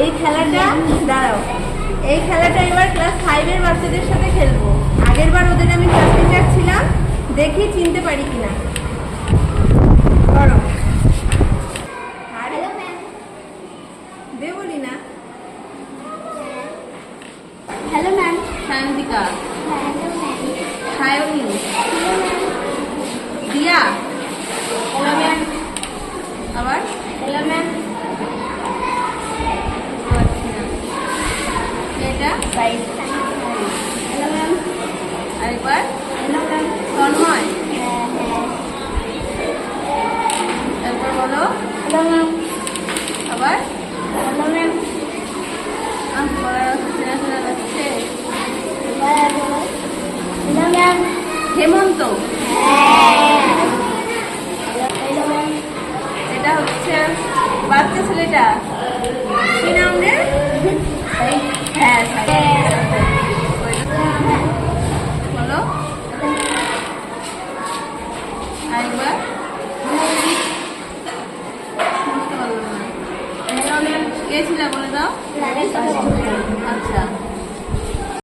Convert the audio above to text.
এই খেলাটা দাঁড়াও, এই খেলাটা এবার ক্লাস 5 এর বাচ্চাদের সাথে খেলবো। আগের বার ওদের আমি ক্লাস টিচার ছিলাম, দেখি চিনতে পারি কিনা। করো। Hello ma'am. দে বলি না। Hello ma'am. Sayantika, hello ma'am. Sayani, hello ma'am. Diya, hello ma'am. আবার হ্যালো ম্যাম। এটা হ্যালো ম্যাম। আরেকবার হ্যালো ম্যাম। তন্ময়, হ্যাঁ হ্যাঁ। তারপর বলো হ্যালো ম্যাম। আবার। Hello ma'am. বলার চেনা চেনা লাগছে। Hello ma'am. Hemanta, hello ma'am. এটা হচ্ছে বাচ্চা ছেলেটা, কি নাম রে? হ্যাঁ বলো আরেকবার। বুঝতে পারলাম না। কে ছিল বলে দাও। আচ্ছা